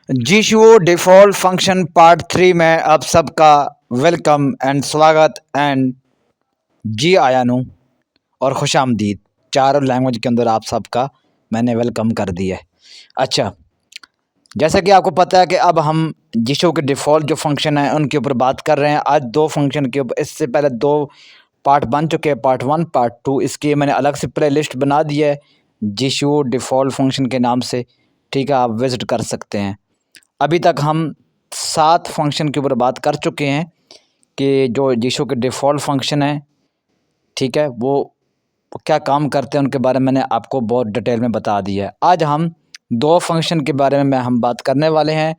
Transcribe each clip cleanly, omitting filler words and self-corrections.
जीशू default function part 3 में आप सबका वेलकम एंड स्वागत एंड जी आयानू और खुशामदीद। चारों लैंग्वेज के अंदर आप सबका मैंने वेलकम कर दिया है। अच्छा, जैसा कि आपको पता है कि अब हम जीशू के डिफ़ॉल्ट जो फंक्शन है उनके ऊपर बात कर रहे हैं। आज दो फंक्शन के ऊपर, इससे पहले दो पार्ट बन चुके हैं, पार्ट 1 पार्ट 2। इसकी मैंने अलग से प्ले लिस्ट बना दी है जीशू डिफ़ॉल्ट फंक्शन के नाम से। ठीक है, आप विज़िट कर सकते हैं। अभी तक हम 7 फंक्शन के ऊपर बात कर चुके हैं कि जो जीशू के डिफ़ॉल्ट फंक्शन है, ठीक है, वो क्या काम करते हैं उनके बारे में मैंने आपको बहुत डिटेल में बता दिया है। आज हम 2 फंक्शन के बारे में हम बात करने वाले हैं,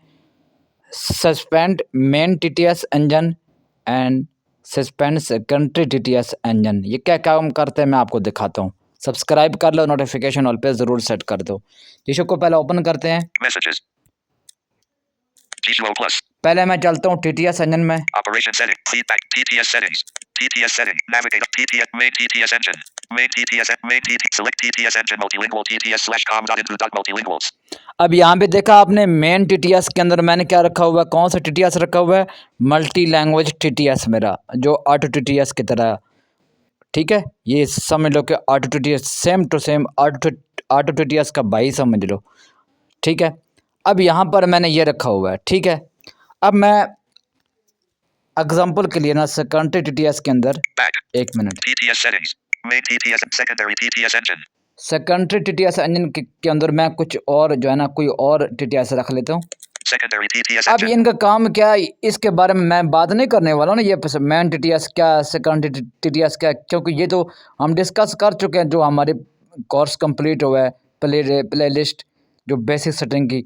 suspend main TTS engine and suspend secondary TTS engine. ये क्या काम करते हैं मैं आपको दिखाता हूँ। सब्सक्राइब कर लो, नोटिफिकेशन ऑल पे ज़रूर सेट कर दो। जीशू को पहले ओपन करते हैं। Messages. Visual Plus. पहले मैं चलता हूँ टीटीएस इंजन में। Operation setting. Feedback. TTS settings. TTS setting. Navigate. TTS. Main TTS engine. Main TTS. Main TTS. Select TTS engine. Multilingual TTS slash com.info.multilinguals. अब यहाँ पे देखा आपने मेन टीटीएस के अंदर मैंने क्या रखा हुआ है, कौन सा टीटीएस रखा हुआ है, मल्टी लैंग्वेज टीटीएस मेरा, जो ऑटो टीटीएस की तरह। ठीक है, ये समझ लो कि auto TTS same to same auto TTS का भाई समझ लो। ठीक है, अब यहाँ पर मैंने ये रखा हुआ है। ठीक है, अब मैं एग्जांपल के लिए ना सेकेंडरी टीटीएस के अंदर Back. एक minute, TTS settings. Main TTS. Secondary TTS engine. Secondary TTS engine के अंदर मैं कुछ और जो है ना कोई और टीटीएस रख लेता हूँ। Secondary TTS अब engine. इनका काम क्या है इसके बारे में मैं बात नहीं करने वाला हूँ ना, ये मेन टीटीएस क्या, सेकेंडरी टीटीएस क्या, क्योंकि ये तो हम डिस्कस कर चुके हैं। जो हमारे कोर्स कंप्लीट हुआ है, प्ले लिस्ट जो बेसिक सेटिंग की,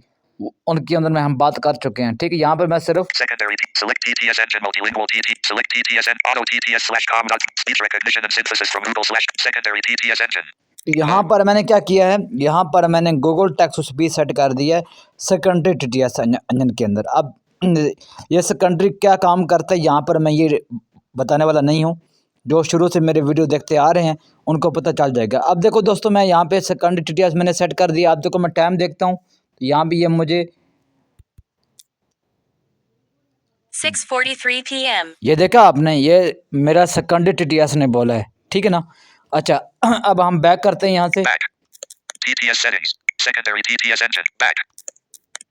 उनके अंदर में हम बात कर चुके हैं। ठीक है, यहाँ पर मैं सिर्फ Secondary. Select TTS engine. Multilingual TT. Select TTS and auto TTS slash com. Speech recognition and synthesis from Google slash secondary TTS engine. यहाँ पर मैंने क्या किया है, यहाँ पर मैंने गूगल टेक्स्ट स्पीच सेट कर दिया है सेकेंडरी टीटीएस इंजन के अंदर। अब ये सेकेंडरी क्या काम करता है यहाँ पर मैं ये बताने वाला नहीं हूँ। जो शुरू से मेरे वीडियो देखते आ रहे हैं उनको पता चल जाएगा। अब देखो दोस्तों, मैं यहाँ पे सेकेंडरी टीटीएस मैंने सेट कर दिया। अब देखो मैं टाइम देखता हूँ, यहाँ भी ये मुझे 6:43 p.m. ये देखा आपने, ये मेरा सेकेंडरी टीटीएस ने बोला है। ठीक है ना। अच्छा, अब हम बैक करते हैं यहाँ से। Back. TTS settings. Secondary TTS engine. Back.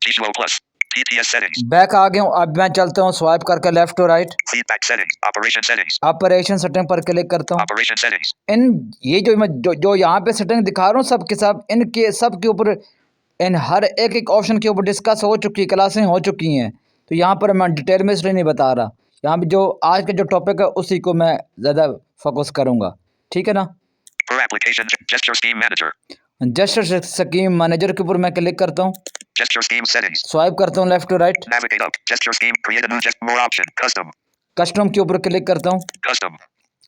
Visual Plus. TTS settings. Back आ गया हूँ। अब मैं चलता हूँ स्वाइप करके लेफ्ट और right, Feedback settings. Operation settings. Operation setting पर क्लिक करता हूँ। Operation settings. इन ये जो मैं जो यहाँ पे सेटिंग दिखा रहा हूँ सब के सब, इनके सब के ऊपर, इन हर एक एक ऑप्शन के ऊपर डिस्कस हो चुकी, क्लासें हो चुकी हैं। तो यहाँ पर मैं डिटेल में इसलिए नहीं बता रहा। यहाँ पे जो आज का जो टॉपिक है उसी को मैं ज़्यादा फोकस करूँगा। ठीक है ना। Per application. Gesture scheme manager. Gesture scheme manager के ऊपर मैं क्लिक करता हूँ, Gesture scheme settings. स्वाइप करता हूँ left to right, Navigate up. Gesture scheme. Create a new more option. Custom. Custom के ऊपर क्लिक करता हूँ। Custom.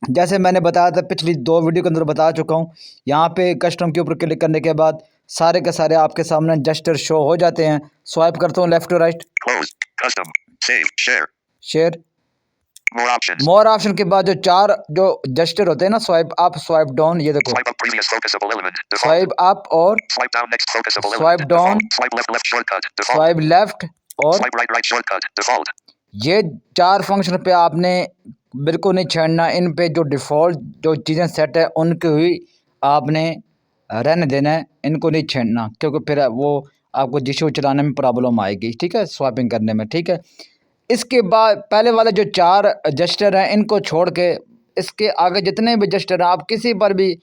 जैसे मैंने बताया था पिछली 2 वीडियो के अंदर बता चुका हूँ, यहाँ पे कस्टम के ऊपर क्लिक करने के बाद सारे के सारे आपके सामने जेस्चर शो हो जाते हैं। स्वाइप करता हूँ left to right, Close. Custom. Save. Share. Share, More options. More option के बाद जो 4 जो जेस्चर होते हैं ना, स्वाइप अप, स्वाइप डाउन, ये देखो, Swipe up previous focusable element. Default. Swipe up और Swipe down next focusable Swipe element. down. Default. Swipe left shortcut. Default. Swipe left और Swipe right shortcut. Default. ये 4 function पे आपने बिल्कुल नहीं छेड़ना। इन पे जो डिफ़ॉल्ट जो चीज़ें सेट है उनको ही आपने रहने देना है, इनको नहीं छेड़ना, क्योंकि फिर वो आपको जीशू चलाने में प्रॉब्लम आएगी। ठीक है, स्वाइपिंग करने में। ठीक है, इसके बाद पहले वाले जो 4 जेस्चर हैं इनको छोड़ के इसके आगे जितने भी जेस्चर हैं आप किसी पर भी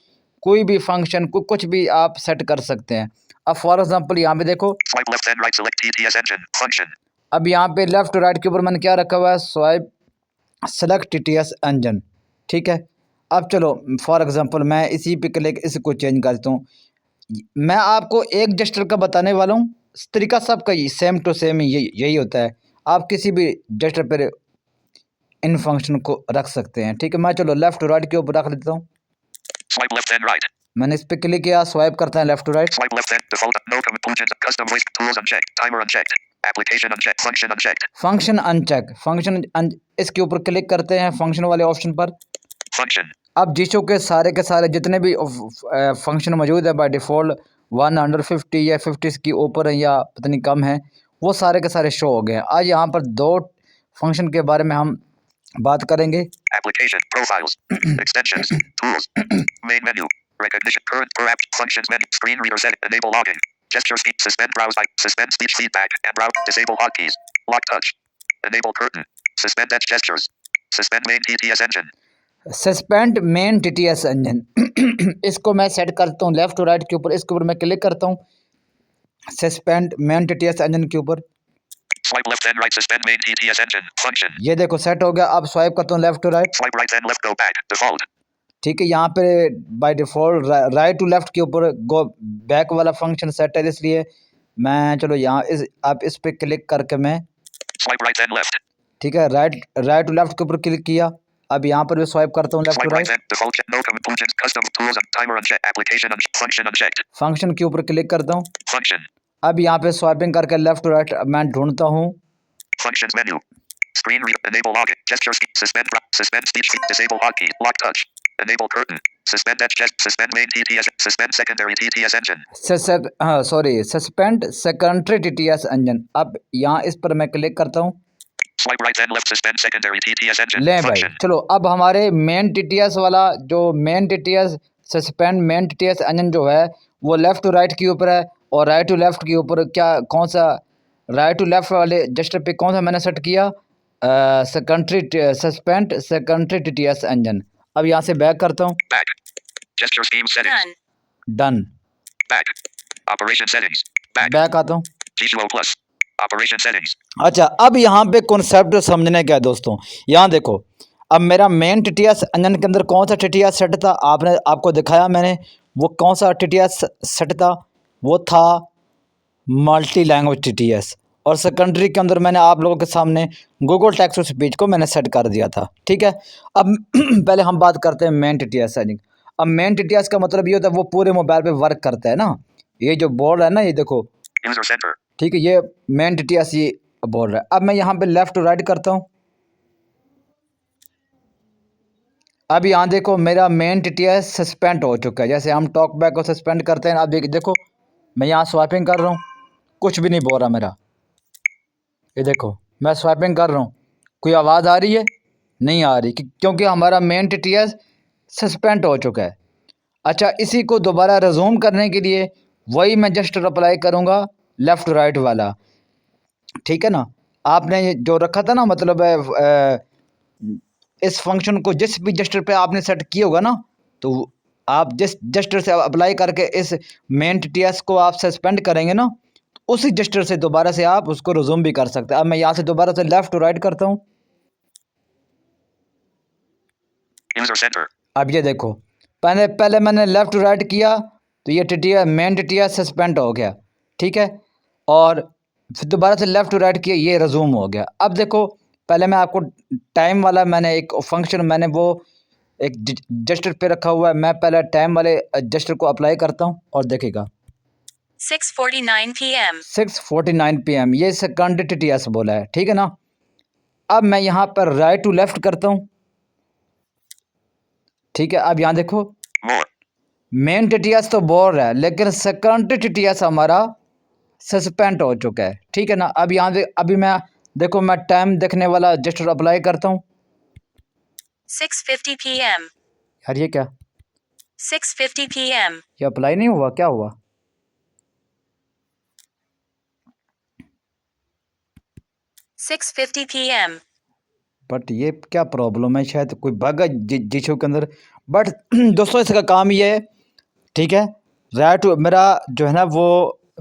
कोई भी फंक्शन कुछ भी आप सेट कर सकते हैं। अब फॉर एग्जांपल यहाँ पे देखो, Swipe left and right. Select TTS engine. Function. अब यहाँ पे लेफ्ट राइट के ऊपर मैंने क्या रखा हुआ है, स्वाइप सेलेक्ट टीटीएस इंजन। ठीक है, अब चलो फॉर एग्जांपल मैं इसी पे क्लिक, इसको चेंज करता हूँ। मैं आपको एक जेस्चर का बताने वाला हूँ, तरीका सबका सेम टू सेम यही होता है। आप किसी भी जेस्चर पर इन फंक्शन को रख सकते हैं। ठीक है, मैं चलो लेफ्ट राइट के ऊपर रख लेता हूँ। Swipe left and right. मैंने इस पे क्लिक किया, स्वाइप करते हैं left to right, Swipe left and default. No conclusions. Custom voice tools unchecked. Timer unchecked. Application unchecked. Function unchecked. Function uncheck, इसके ऊपर क्लिक करते हैं फंक्शन वाले ऑप्शन पर। Function. अब जीशो के सारे जितने भी फंक्शन मौजूद है बाय डिफ़ॉल्ट 150 या 50 की ऊपर है या पता नहीं कम है, वो सारे के सारे शो हो गए हैं। आज यहाँ पर दो फंक्शन के बारे में हम बात करेंगे। Application, profiles, extensions, tools, main menu, recognition, current per app, functions menu, screen reader setting, enable login, gesture speech, suspend browse type, suspend speech feedback, and browse, disable hotkeys, lock touch, enable curtain, suspend edge gestures, suspend main TTS engine, suspend main TTS engine इसको मैं set करता हूँ left to right के ऊपर, इसके ऊपर मैं click करता हूँ सस्पेंड मेन TTS इंजन के ऊपर। swipe left then right, suspend main TTS engine, function, ये देखो सेट हो गया। अब स्वाइप करता हूँ left to right, swipe right then left, go back, default, ठीक है। यहाँ पे by default right to left के ऊपर गो बैक वाला फंक्शन सेट है, इसलिए मैं चलो यहाँ आप इस पे क्लिक करके मैं, swipe right then left, ठीक है, राइट टू लेफ्ट के ऊपर क्लिक किया। अब यहाँ पर भी स्वाइप करता हूँ left to swipe right right, then, default, check, no conclusions, custom tools, and timer unchecked, application function unchecked, function के ऊपर क्लिक करता हूँ। function, अब यहाँ पे स्वाइपिंग करके लेफ्ट टू राइट मैं ढूंढता हूँ functions menu, screen reader, enable login, gesture speech, suspend speech, disable hotkey, lock touch, enable curtain, suspend edge gest, suspend main TTS, suspend secondary TTS engine, suspend secondary TTS engine. अब यहाँ इस पर मैं click करता हूँ। swipe right then left, suspend secondary TTS engine, ले भाई, function, चलो अब हमारे मेन TTS वाला जो main TTS suspend main TTS engine जो है वो लेफ़्ट टू राइट के ऊपर है, और राइट टू लेफ़्ट के ऊपर क्या कौन सा राइट टू लेफ़्ट वाले जस्टर पे कौन सा मैंने सेट किया, सस्पेंड सेकेंडरी TTS इंजन। अब यहाँ से बैक करता हूँ, back, gesture scheme settings, done, back, operation settings, back, back आता हूँ। G2O plus, operation settings, अच्छा, अब यहाँ पे कॉन्सेप्ट समझने का है दोस्तों। यहाँ देखो, अब मेरा मेन TTS इंजन के अंदर कौन सा TTS सेट था, आपको दिखाया मैंने। वो कौन सा TTS सेट था, वो था मल्टी लैंग्वेज TTS। और सेकेंडरी के अंदर मैंने आप लोगों के सामने गूगल टेक्स्ट टू स्पीच को मैंने सेट कर दिया था, ठीक है। अब पहले हम बात करते हैं मेन TTS सेटिंग। अब मेन TTS का मतलब ये होता है वो पूरे मोबाइल पे वर्क करता है ना। ये जो बोर्ड है ना, ये देखो, user center, ठीक है, ये मेन TTS ये बोल रहा है। अब मैं यहाँ पे लेफ़्ट टू राइट करता हूँ। अब यहाँ देखो मेरा मेन TTS सस्पेंड हो चुका है। जैसे हम टॉक बैक को सस्पेंड करते हैं। अब देखो मैं यहाँ स्वाइपिंग कर रहा हूँ, कुछ भी नहीं बोल रहा मेरा। ये देखो मैं स्वाइपिंग कर रहा हूँ, कोई आवाज़ आ रही है? नहीं आ रही, क्योंकि हमारा मेन TTS सस्पेंड हो चुका है। अच्छा, इसी को दोबारा रिज्यूम करने के लिए वही मैं जस्ट अप्लाई करूँगा लेफ़्ट टू राइट वाला, ठीक है ना। आपने ये जो रखा था ना, मतलब इस फंक्शन को जिस भी जस्टर पे आपने सेट किया होगा ना, तो आप जिस जस्टर से अप्लाई करके इस मेन TTS को आप सस्पेंड करेंगे ना, तो उसी जस्टर से दोबारा से आप उसको रिज्यूम भी कर सकते हैं। अब मैं यहाँ से दोबारा से लेफ़्ट टू राइट करता हूँ। user center, अब ये देखो, पहले मैंने लेफ़्ट टू राइट किया तो ये मेन TTS सस्पेंड हो गया, ठीक है। और फिर दोबारा से लेफ़्ट टू राइट किया, ये रिज्यूम हो गया। अब देखो, पहले मैं आपको टाइम वाला मैंने एक फंक्शन मैंने वो एक जस्टर पे रखा हुआ है। मैं पहले टाइम वाले जस्टर को अप्लाई करता हूँ और देखिएगा 6:49 p.m. 6:49 PM ये सेकंड TTS बोला है, ठीक है ना। अब मैं यहाँ पर राइट टू लेफ़्ट करता हूँ, ठीक है। अब यहाँ देखो more, मेन TTS तो बोल रहा है, लेकिन सेकंड TTS हमारा सस्पेंड हो चुका है, ठीक है ना। अब यहाँ अभी मैं देखो मैं टाइम देखने वाला जस्टर अप्लाई करता हूँ। 6:50 p.m. यार ये क्या, 6:50 p.m. ये अप्लाई नहीं हुआ, क्या हुआ? Six 50 p.m. बट ये क्या प्रॉब्लम है, शायद कोई बग है जीशो के अंदर। बट दोस्तों इसका काम ये है, ठीक है, राइट मेरा जो है ना वो,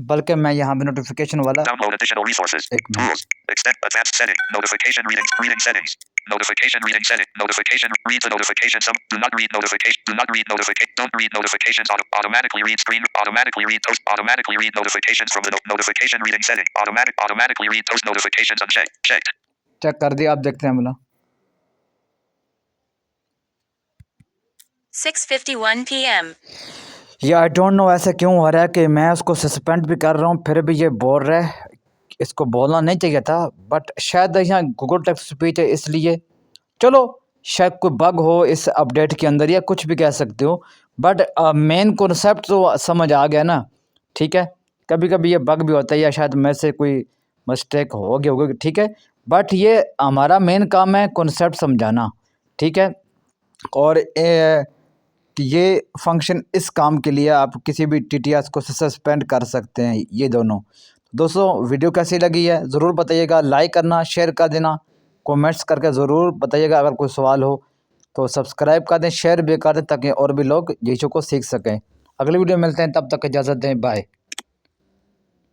बल्कि मैं यहाँ पे नोटिफिकेशन वाला download additional resources, एक minute, tools, extend advanced setting, notification reading settings, notification reading setting, notification, read the notification, do not read notification, don't read notifications, automatically read screen, automatically read post, automatically read notifications from the notification reading setting, automatically read post notifications unchecked, checked, check कर दिया। आप देखते हैं बोला 6:51 p.m. ये I don't know ऐसा क्यों हो रहा है कि मैं उसको सस्पेंड भी कर रहा हूँ फिर भी ये बोल रहा है। इसको बोलना नहीं चाहिए था, बट शायद यहाँ गूगल टेक्स्ट स्पीच है इसलिए। चलो शायद कोई बग हो इस अपडेट के अंदर या कुछ भी कह सकते हो, बट मेन कॉन्सेप्ट तो समझ आ गया ना, ठीक है। कभी कभी ये बग भी होता है या शायद मैं से कोई मिस्टेक होगी ठीक है, बट ये हमारा मेन काम है कॉन्सेप्ट समझाना, ठीक है। और ये फंक्शन इस काम के लिए आप किसी भी टीटीएस को सस्पेंड कर सकते हैं, ये दोनों। दोस्तों वीडियो कैसी लगी है ज़रूर बताइएगा, लाइक करना, शेयर कर देना, कमेंट्स करके ज़रूर बताइएगा। अगर कोई सवाल हो तो सब्सक्राइब कर दें, शेयर भी कर दें, ताकि और भी लोग चीज़ों को सीख सकें। अगली वीडियो मिलते हैं, तब तक इजाज़त दें, बाय।